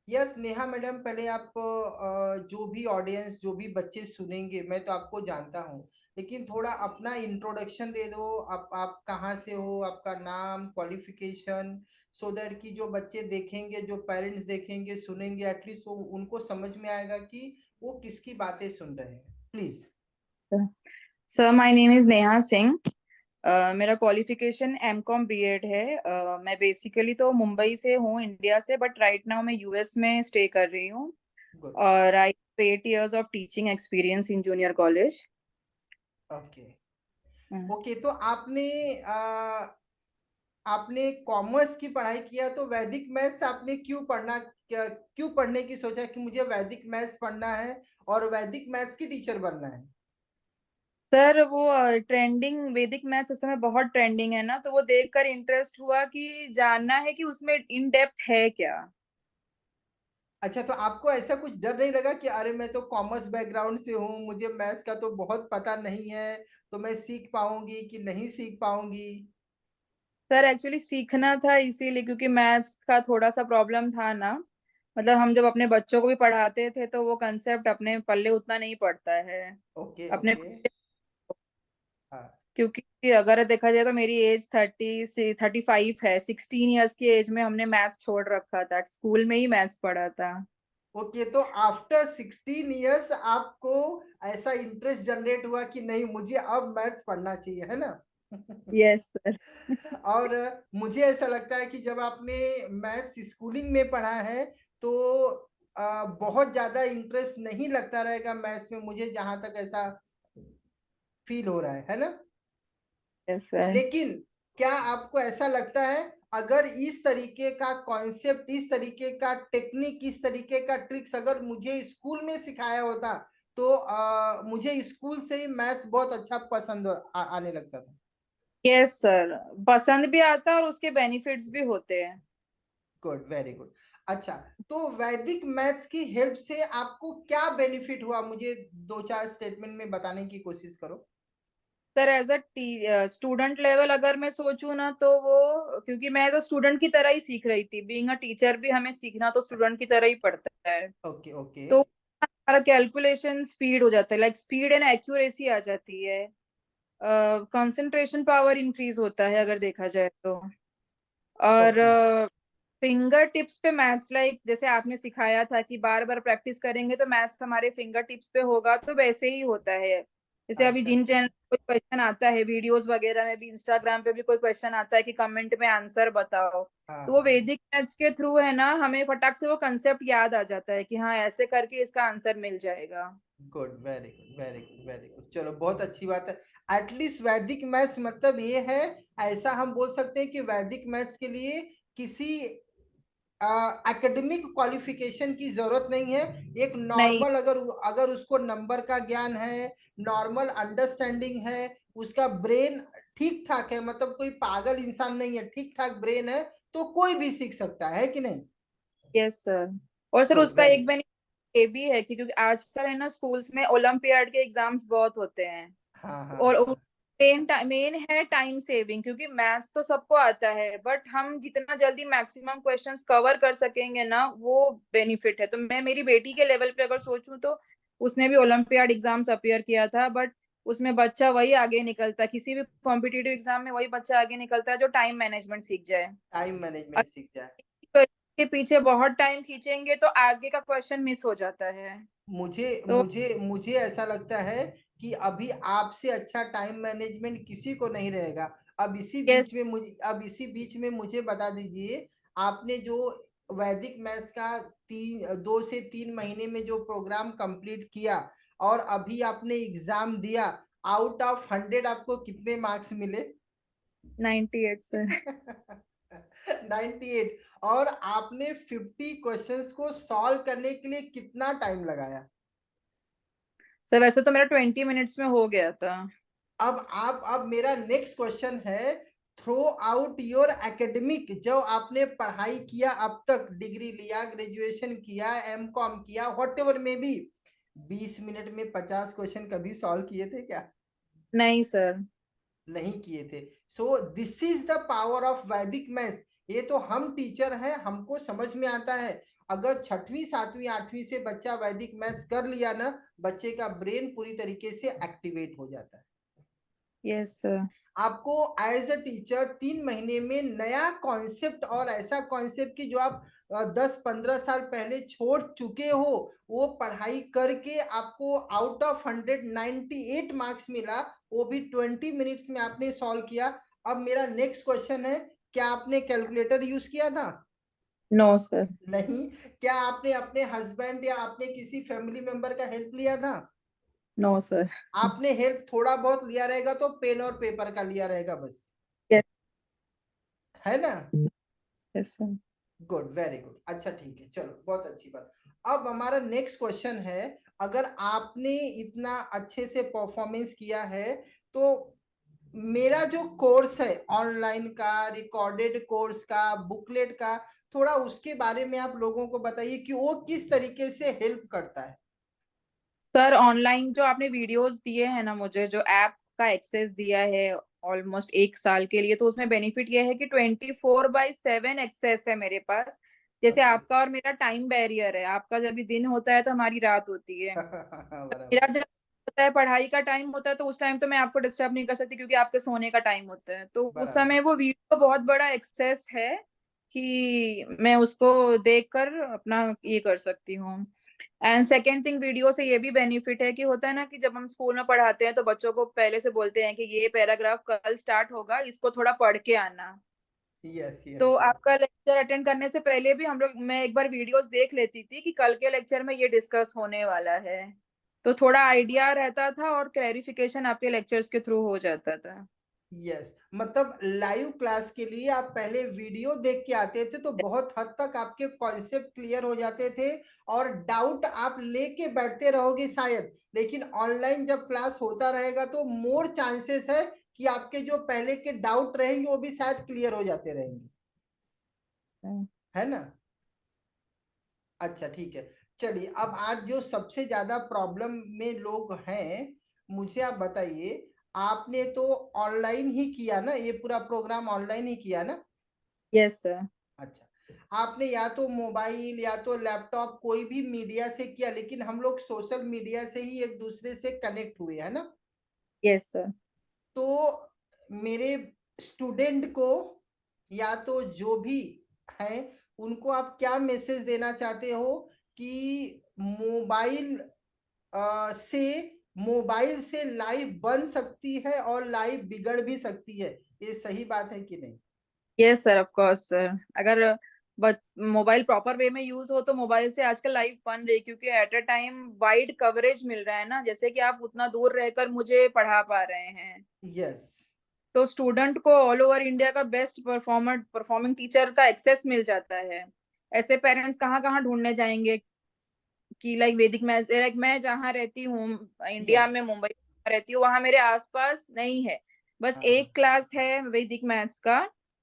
Yes Neha madam, पहले आप जो भी ऑडियंस, जो भी बच्चे सुनेंगे, मैं तो आपको जानता हूँ, लेकिन थोड़ा अपना इंट्रोडक्शन दे दो। आप कहाँ से हो, आपका नाम, क्वालिफिकेशन, सो दैट कि जो बच्चे देखेंगे, जो पेरेंट्स देखेंगे, सुनेंगे, एटलीस्ट वो उनको समझ में आएगा कि वो किसकी बातें सुन रहे हैं। Please. Sir, my name is Neha Singh. मेरा क्वालिफिकेशन एमकॉम बीएड है। मैं बेसिकली तो मुंबई से हूँ, इंडिया से, बट राइट नाउ मैं यूएस में स्टे कर रही हूँ। गुड। और आई 8 years of teaching experience in junior college. Okay. Okay, तो आपने कॉमर्स की पढ़ाई किया, तो वैदिक मैथ्स आपने क्यों पढ़ने की सोचा कि मुझे वैदिक मैथ्स पढ़ना है और वैदिक मैथ्स की टीचर बनना है? सर, वो ट्रेंडिंग वैदिक मैथ्स इस समय बहुत ट्रेंडिंग है ना, तो वो देखकर इंटरेस्ट हुआ कि जानना है कि उसमें इन डेप्थ है क्या। अच्छा, तो आपको ऐसा कुछ डर नहीं लगा कि अरे मैं तो कॉमर्स बैकग्राउंड से हूँ, मुझे मैथ्स का तो बहुत पता नहीं है, तो मैं सीख पाऊंगी कि नहीं सीख पाऊंगी? सर, एक्चुअली सीखना था इसीलिए क्योंकि मैथ्स का थोड़ा सा प्रॉब्लम था ना। मतलब हम जब अपने बच्चों को भी पढ़ाते थे तो वो कंसेप्ट अपने पल्ले उतना नहीं पड़ता है ओके अपने। ओके। हाँ। क्योंकि अगर देखा जाए तो मेरी एज 35 है। 16 years की एज में हमने मैथ्स छोड़ रखा था, स्कूल में ही मैथ्स पढ़ा था। ओके, तो आफ्टर 16 ईयर्स आपको ऐसा इंटरेस्ट जनरेट हुआ कि नहीं, मुझे अब मैथ्स पढ़ना चाहिए, है ना? Yes sir. और मुझे ऐसा लगता है कि जब आपने मैथ्स स्कूलिंग में पढ़ा है, तो बहुत ज्यादा इंटरेस्ट नहीं लगता रहेगा मैथ्स में, मुझे जहां तक ऐसा फील हो रहा है ना? Yes sir. लेकिन क्या आपको ऐसा लगता है, अगर इस तरीके का कॉन्सेप्ट, इस तरीके का टेक्निक, इस तरीके का ट्रिक्स अगर मुझे स्कूल में सिखाया होता, तो मुझे स्कूल से ही मैथ्स बहुत अच्छा पसंद आने लगता था? यस सर, पसंद भी आता है और उसके बेनिफिट्स भी होते हैं। Good, very good. अच्छा, तो वैदिक मैथ्स की हेल्प से आपको क्या बेनिफिट हुआ, मुझे दो चार स्टेटमेंट में बताने की कोशिश करो। Sir, as a student level अगर मैं सोचूं ना, तो वो क्योंकि मैं तो स्टूडेंट की तरह ही सीख रही थी। बीइंग अ टीचर भी हमें सीखना तो स्टूडेंट की तरह ही पड़ता है। Okay okay. तो हमारा कैलकुलेशन स्पीड हो जाता है, लाइक स्पीड एंड एक्यूरेसी आ जाती है। कंसंट्रेशन पावर इंक्रीज होता है अगर देखा जाए तो। और ओके। फिंगर टिप्स पे मैथ्स, लाइक जैसे आपने सिखाया था कि बार बार प्रैक्टिस करेंगे तो मैथ्स हमारे फिंगर टिप्स पे होगा, तो वैसे ही होता है। जैसे अभी अच्छा जिन अच्छा। चैनल कोई क्वेश्चन आता है, वीडियोस वगैरह में भी, इंस्टाग्राम पे भी कोई क्वेश्चन आता है कि कमेंट में आंसर बताओ, हाँ तो वो हाँ। वैदिक मैथ्स के थ्रू है ना, हमें फटाक से वो कंसेप्ट याद आ जाता है कि हाँ, ऐसे करके इसका आंसर मिल जाएगा। Good, very good, very good, very good. चलो, बहुत अच्छी बात है। एटलीस्ट वैदिक मैथ्स मतलब ये है, ऐसा हम बोल सकते हैं कि वैदिक मैथ्स के लिए किसी एकेडमिक क्वालिफिकेशन की जरूरत नहीं है। एक नहीं। नॉर्मल, अगर अगर उसको नंबर का ज्ञान है, नॉर्मल अंडरस्टैंडिंग है, उसका ब्रेन ठीक ठाक है, मतलब कोई पागल इंसान नहीं है, ठीक ठाक ब्रेन है, तो कोई भी सीख सकता है कि नहीं? Yes sir. और सर, गुड, उसका वेरी। एक बेनिफिट ये भी है कि क्योंकि आजकल है ना, स्कूल्स में ओलंपियाड के एग्जाम्स बहुत होते हैं। हाँ हाँ और हाँ। मेन है टाइम सेविंग, क्योंकि मैथ्स तो सबको आता है, बट हम जितना जल्दी मैक्सिमम क्वेश्चंस कवर कर सकेंगे ना, वो बेनिफिट है। तो मैं मेरी बेटी के लेवल पे अगर सोचूं तो उसने भी ओलंपियाड एग्जाम्स अपियर किया था, बट उसमें बच्चा वही आगे निकलता है, किसी भी कॉम्पिटिटिव एग्जाम में वही बच्चा आगे निकलता है जो टाइम मैनेजमेंट सीख जाए। टाइम मैनेजमेंट सीख जाए। अगर के पीछे बहुत टाइम खींचेंगे तो आगे का क्वेश्चन मिस हो जाता है। मुझे तो मुझे मुझे ऐसा लगता है कि अभी आपसे अच्छा टाइम मैनेजमेंट किसी को नहीं रहेगा। यस। अब इसी बीच में मुझे बता दीजिए, आपने जो वैदिक मैथ्स का 2 से 3 महीने में जो प्रोग्राम कंप्लीट किया, और अभी आपने एग्जाम दिया, आउट ऑफ 100 आपको कितने मार्क्स मिले? 98 सर। 98। और आपने 50 क्वेश्चंस को सॉल्व करने के लिए कितना टाइम लगाया? सर, वैसे तो मेरा 20 मिनट्स में हो गया था। अब मेरा नेक्स्ट क्वेश्चन है, थ्रू आउट योर एकेडमिक, जो आपने पढ़ाई किया अब तक, डिग्री लिया, ग्रेजुएशन किया, एमकॉम किया, व्हाट एवर में भी, 20 मिनट में 50 क्वेश्चन कभी सॉल्व किए थे क्या? नहीं सर। नहीं किए थे। So this is the power of वैदिक मैथ्स। ये तो हम टीचर हैं, हमको समझ में आता है। अगर छठवीं सातवीं आठवीं से बच्चा वैदिक मैथ्स कर लिया ना, बच्चे का ब्रेन पूरी तरीके से एक्टिवेट हो जाता है। Yes sir. आपको एज अ टीचर 3 महीने में नया कॉन्सेप्ट, और ऐसा कॉन्सेप्ट की जो आप 10-15 साल पहले छोड़ चुके हो, वो पढ़ाई करके आपको आउट ऑफ 198 मार्क्स मिला, वो भी 20 मिनट्स में आपने सॉल्व किया। अब मेरा नेक्स्ट क्वेश्चन है, क्या आपने कैलकुलेटर यूज किया था? No sir. नहीं। क्या आपने अपने हस्बैंड या अपने किसी फैमिली मेंबर का हेल्प लिया था? No sir. आपने हेल्प थोड़ा बहुत लिया रहेगा तो पेन और पेपर का लिया रहेगा बस, यस। है ना? Yes sir. Good, very good. अच्छा ठीक है, चलो बहुत अच्छी बात। अब हमारा नेक्स्ट क्वेश्चन है, अगर आपने इतना अच्छे से परफॉर्मेंस किया है, तो मेरा जो कोर्स है ऑनलाइन का, रिकॉर्डेड कोर्स का, बुकलेट का, थोड़ा उसके बारे में आप लोगों को बताइए कि वो किस तरीके से हेल्प करता है। सर ऑनलाइन जो आपने वीडियोस दिए हैं ना मुझे, जो ऐप का एक्सेस दिया है ऑलमोस्ट 1 साल के लिए, तो उसमें बेनिफिट ये है कि 24/7 एक्सेस है मेरे पास। जैसे ओके। आपका और मेरा टाइम बैरियर है, आपका जब भी दिन होता है तो हमारी रात होती है। बराबर। मेरा जब होता है पढ़ाई का टाइम होता है, तो उस टाइम तो मैं आपको डिस्टर्ब नहीं कर सकती क्योंकि आपके सोने का टाइम होता है। तो उस बराबर। समय वो वीडियो बहुत बड़ा एक्सेस है कि मैं उसको देखकर अपना ये कर सकती हूँ। एंड सेकेंड थिंग, वीडियो से ये भी बेनिफिट है कि होता है ना कि जब हम स्कूल में पढ़ाते हैं तो बच्चों को पहले से बोलते हैं कि ये पैराग्राफ कल स्टार्ट होगा, इसको थोड़ा पढ़ के आना। यस तो यस यस। आपका लेक्चर अटेंड करने से पहले भी हम लोग, मैं एक बार वीडियोस देख लेती थी कि कल के लेक्चर में ये डिस्कस होने वाला है। तो थोड़ा आइडिया रहता था और क्लैरिफिकेशन आपके लेक्चर्स के थ्रू हो जाता था। यस, मतलब लाइव क्लास के लिए आप पहले वीडियो देख के आते थे तो बहुत हद तक आपके कॉन्सेप्ट क्लियर हो जाते थे, और डाउट आप लेके बैठते रहोगे शायद, लेकिन ऑनलाइन जब क्लास होता रहेगा तो मोर चांसेस है कि आपके जो पहले के डाउट रहेंगे वो भी शायद क्लियर हो जाते रहेंगे, है ना? अच्छा ठीक है। चलिए, अब आज जो सबसे ज्यादा प्रॉब्लम में लोग हैं, मुझे आप बताइए, आपने तो ऑनलाइन ही किया ना, ये पूरा प्रोग्राम ऑनलाइन ही किया ना? Yes sir. अच्छा, आपने या तो मोबाइल या तो लैपटॉप कोई भी मीडिया से किया, लेकिन हम लोग सोशल मीडिया से ही एक दूसरे से कनेक्ट हुए, है ना? Yes sir. तो मेरे स्टूडेंट को या तो जो भी हैं, उनको आप क्या मैसेज देना चाहते हो कि से मोबाइल से लाइफ बन सकती है और लाइफ बिगड़ भी सकती है, ये सही बात है कि नहीं? Yes sir, of course sir. अगर मोबाइल प्रॉपर वे में यूज हो तो मोबाइल से आजकल लाइफ बन रही है, क्योंकि at a time wide coverage मिल रहा है ना, जैसे कि आप उतना दूर रहकर मुझे पढ़ा पा रहे हैं। यस। तो स्टूडेंट को ऑल ओवर इंडिया का बेस्ट परफॉर्मिंग टीचर का एक्सेस मिल जाता है। ऐसे पेरेंट्स कहाँ कहाँ ढूंढने जाएंगे कि लाइक वैदिक मैथ्स, लाइक मैं जहाँ रहती हूँ इंडिया यस। में, मुंबई में रहती हूँ, वहां मेरे आसपास नहीं है। बस हाँ एक क्लास है वैदिक मैथ्स का।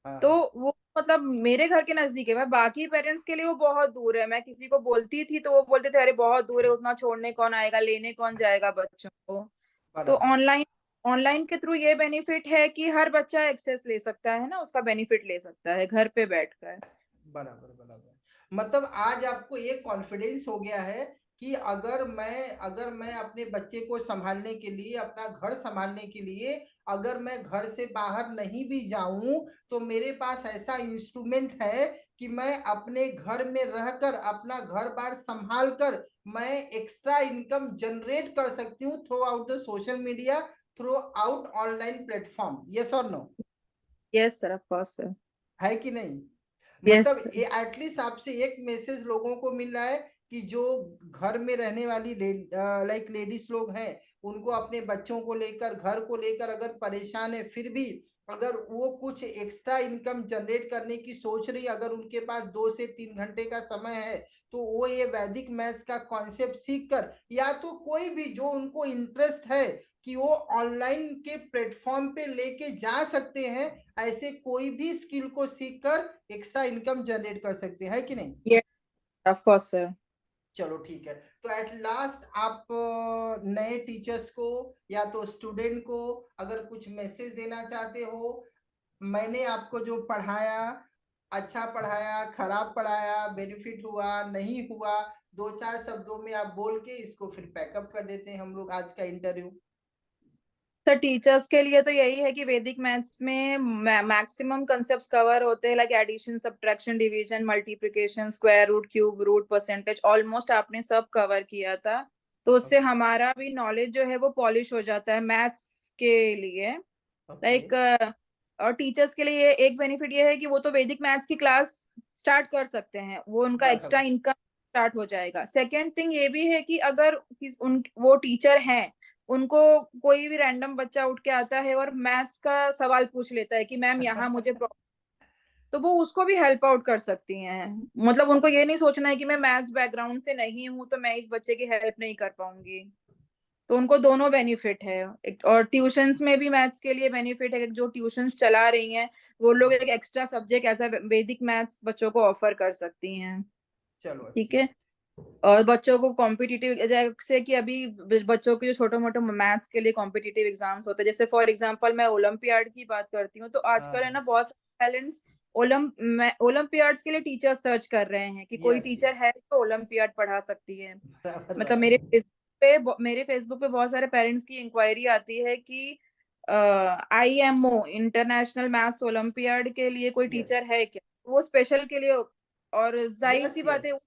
हाँ तो हाँ। वो मतलब मेरे घर के नजदीक है, मैं बाकी पेरेंट्स के लिए वो बहुत दूर है। मैं किसी को बोलती थी तो वो बोलते थे अरे बहुत दूर है, उतना छोड़ने कौन आएगा, लेने कौन जाएगा बच्चों को। तो बराबर ऑनलाइन ऑनलाइन के थ्रू ये बेनिफिट है कि हर बच्चा एक्सेस ले सकता है ना, उसका बेनिफिट ले सकता है घर पे बैठकर। बराबर बराबर। मतलब आज आपको ये कॉन्फिडेंस हो गया है कि अगर मैं अपने बच्चे को संभालने के लिए, अपना घर संभालने के लिए, अगर मैं घर से बाहर नहीं भी जाऊं, तो मेरे पास ऐसा इंस्ट्रूमेंट है कि मैं अपने घर में रहकर अपना घर बार संभाल कर मैं एक्स्ट्रा इनकम जनरेट कर सकती हूँ throughout the social media, throughout online platform. Yes और no? Yes sir, of course sir. है कि नहीं? यस मतलब ये एटलीस्ट आपसे एक मैसेज लोगों को मिल रहा है कि जो घर में रहने वाली लाइक लेडीज लोग हैं, उनको अपने बच्चों को लेकर, घर को लेकर अगर परेशान है, फिर भी अगर वो कुछ एक्स्ट्रा इनकम जनरेट करने की सोच रही, अगर उनके पास 2 से 3 घंटे का समय है, तो वो ये वैदिक मैथ्स का कॉन्सेप्ट सीख कर, या तो कोई भी जो उनको इंटरेस्ट है कि वो ऑनलाइन के प्लेटफॉर्म पे लेके जा सकते हैं, ऐसे कोई भी स्किल को सीख कर एक्स्ट्रा इनकम जनरेट कर सकते हैं, कि नहीं? Yes, of course sir. चलो ठीक है। तो एट लास्ट आप नए टीचर्स को या तो स्टूडेंट को अगर कुछ मैसेज देना चाहते हो, मैंने आपको जो पढ़ाया, अच्छा पढ़ाया, खराब पढ़ाया, बेनिफिट हुआ, नहीं हुआ, दो चार शब्दों में आप बोल के इसको फिर पैकअप कर देते हैं हम लोग आज का इंटरव्यू। सर टीचर्स के लिए तो यही है कि वैदिक मैथ्स में मैक्सिमम कंसेप्ट्स कवर होते हैं, like addition, subtraction, division, multiplication, square root, cube root, percentage, almost आपने सब कवर किया था। तो उससे हमारा भी नॉलेज जो है वो पॉलिश हो जाता है मैथ्स के लिए। ओके। लाइक और टीचर्स के लिए एक बेनिफिट ये है कि वो तो वैदिक मैथ्स की क्लास स्टार्ट कर सकते हैं, वो उनका एक्स्ट्रा बराबर। इनकम स्टार्ट हो जाएगा। सेकेंड थिंग ये भी है कि अगर वो टीचर हैं, उनको कोई भी रैंडम बच्चा उठ के आता है और मैथ्स का सवाल पूछ लेता है कि मैम यहाँ मुझे तो वो उसको भी हेल्प आउट कर सकती हैं। मतलब उनको ये नहीं सोचना है कि मैं मैथ्स बैकग्राउंड से नहीं हूँ तो मैं इस बच्चे की हेल्प नहीं कर पाऊंगी। तो उनको दोनों बेनिफिट है। और ट्यूशंस में भी मैथ्स के लिए बेनिफिट है, जो ट्यूशंस चला रही हैं वो लोग एक एक्स्ट्रा सब्जेक्ट ऐसा वैदिक मैथ्स बच्चों को ऑफर कर सकती हैं। चलो ठीक अच्छी है। बात। और बच्चों को कॉम्पिटिटिव, जैसे कि अभी बच्चों के जो छोटे मोटे मैथ्स के लिए कॉम्पिटिटिव एग्जाम्स होते हैं, जैसे फॉर एग्जांपल मैं ओलंपियाड की बात करती हूँ, तो आजकल है हाँ। ना बहुत सारे टैलेंट्स ओलंपियाड्स के लिए टीचर सर्च कर रहे हैं कि कोई यस टीचर यस। है तो ओलंपियाड पढ़ा सकती है। बराबर मतलब बराबर। मेरे फेसबुक पे बहुत सारे पेरेंट्स की इंक्वायरी आती है कि IMO इंटरनेशनल मैथ्स ओलंपियाड के लिए कोई यस टीचर है क्या, वो स्पेशल के लिए। और जाहिर यस सी बात यस। है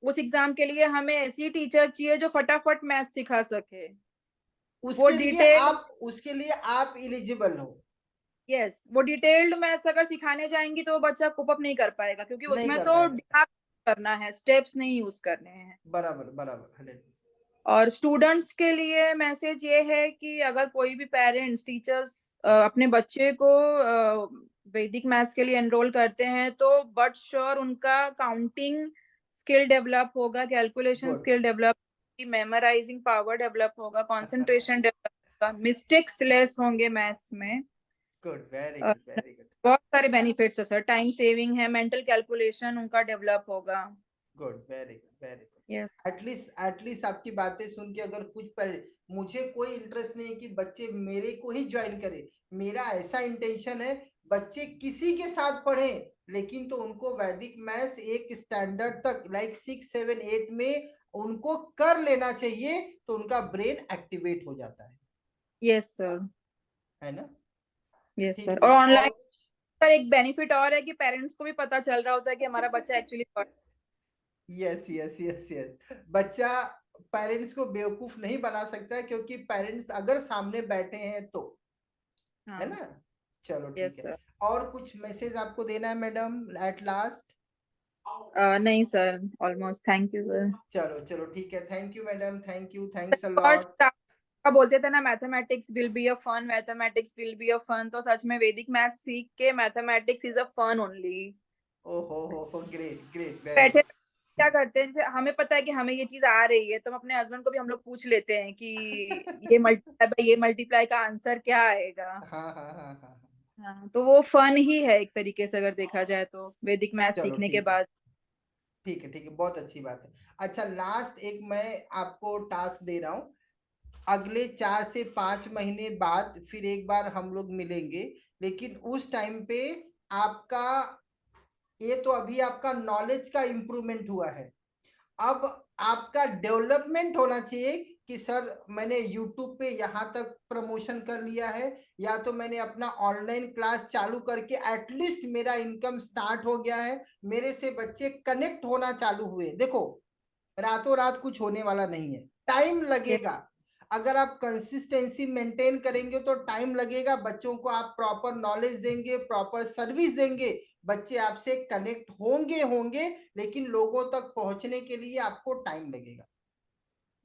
उस एग्जाम के लिए हमें ऐसी टीचर चाहिए जो फटाफट मैथ सिखा सके। वो डिटेल्ड, उसके लिए आप इलिजिबल हो। यस, वो डिटेल्ड मैथ्स अगर सिखाने जाएंगी तो वो बच्चा कोप अप नहीं कर पाएगा, क्योंकि नहीं उसमें कर तो पाएगा। दिमाग करना है, स्टेप्स नहीं यूज करने हैं। बराबर बराबर 100%। और स्टूडेंट्स के लिए मैसेज ये है कि अगर कोई भी पेरेंट्स टीचर्स अपने बच्चे को वैदिक मैथ्स के लिए एनरोल करते हैं तो बट श्योर उनका काउंटिंग स्किल डेवलप होगा, calculation good. Skill develop, memorising power develop होगा, कंसंट्रेशन डेवलप होगा, मिस्टेक्स लेस होंगे मैथ्स में। Good, very uh, good very good. बहुत सारे बेनिफिट्स है सर, टाइम सेविंग है, मेंटल कैलकुलेशन उनका डेवलप होगा। Good, very good very yes. Good. At least आपकी बातें सुन के अगर कुछ पर, मुझे कोई इंटरेस्ट नहीं है कि बच्चे मेरे को ही ज्वाइन करें। मेरा ऐसा इंटेंशन है, बच्चे किसी के साथ पढ़ें, लेकिन तो उनको वैदिक मैथ्स एक स्टैंडर्ड तक लाइक 6 7 8 में उनको कर लेना चाहिए, तो उनका ब्रेन एक्टिवेट हो जाता यस सर। है ना। यस ठीक सर। है और बेटा, और ऑनलाइन कुछ? पर एक बेनिफिट और है कि पेरेंट्स को भी पता चल रहा होता है कि हमारा बच्चा एक्चुअली पढ़। Yes yes yes yes. बच्चा पेरेंट्स को बेवकूफ नहीं बना सकता है, क्योंकि पेरेंट्स अगर सामने बैठे हैं तो, है हाँ। ना। चलो ठीक यस है। सर। और कुछ मैसेज आपको देना है मैडम एट लास्ट? नहीं sir, almost, thank you sir. चलो चलो ठीक है, thank you madam, thank you, thanks a और लॉट। का बोलते थे ना, mathematics will be a fun, mathematics will be a fun, तो सच में वैदिक मैथ सीख के mathematics is a fun only. ओ हो, ग्रेट ग्रेट, वेरी बैठे गुड। क्या करते हैं, जैसे हमें पता है कि हमें ये चीज आ रही है तो हम अपने हस्बैंड को भी हम लोग पूछ लेते हैं कि ये मल्टीप्लाई का आंसर क्या आएगा। हाँ हाँ हाँ हाँ हाँ। हाँ, तो वो फन ही है एक तरीके से अगर देखा जाए तो वैदिक मैथ चलो सीखने के ठीक है, बाद। ठीक है ठीक है, बहुत अच्छी बात है। अच्छा, लास्ट एक मैं आपको टास्क दे रहा हूँ। अगले 4 से 5 महीने बाद फिर एक बार हम लोग मिलेंगे, लेकिन उस टाइम पे आपका, ये तो अभी आपका नॉलेज का इम्प्रूवमेंट हुआ है, अब आपका डेवलपमेंट होना चाहिए कि सर मैंने यूट्यूब पे यहाँ तक प्रमोशन कर लिया है, या तो मैंने अपना ऑनलाइन क्लास चालू करके एटलीस्ट मेरा इनकम स्टार्ट हो गया है, मेरे से बच्चे कनेक्ट होना चालू हुए। देखो, रातों रात कुछ होने वाला नहीं है, टाइम लगेगा। अगर आप कंसिस्टेंसी मेंटेन करेंगे तो टाइम लगेगा, बच्चों को आप प्रॉपर नॉलेज देंगे, प्रॉपर सर्विस देंगे, बच्चे आपसे कनेक्ट होंगे होंगे, लेकिन लोगों तक पहुंचने के लिए आपको टाइम लगेगा।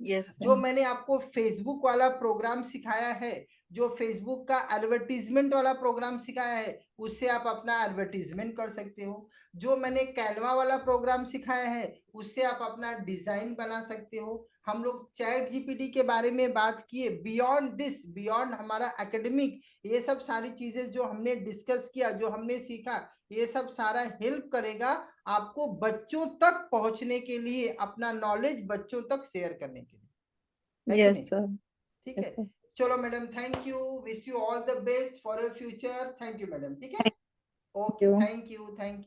यस जो सर। मैंने आपको फेसबुक वाला प्रोग्राम सिखाया है, जो फेसबुक का एडवर्टीजमेंट वाला प्रोग्राम सिखाया है उससे आप अपना एडवर्टीजमेंट कर सकते हो। जो मैंने कैनवा वाला प्रोग्राम सिखाया है उससे आप अपना डिजाइन बना सकते हो। हम लोग चैट जीपीटी के बारे में बात किए। बियॉन्ड दिस, बियॉन्ड हमारा एकेडमिक, ये सब सारी चीजें जो हमने डिस्कस किया, जो हमने सीखा, ये सब सारा हेल्प करेगा आपको बच्चों तक पहुंचने के लिए, अपना नॉलेज बच्चों तक शेयर करने के लिए, है कि यस नहीं? सर। ठीक यस है। सर। चलो madam, thank you, wish you all the best for your future. Thank you madam. ठीक है, thank okay, you. Thank you, thank you.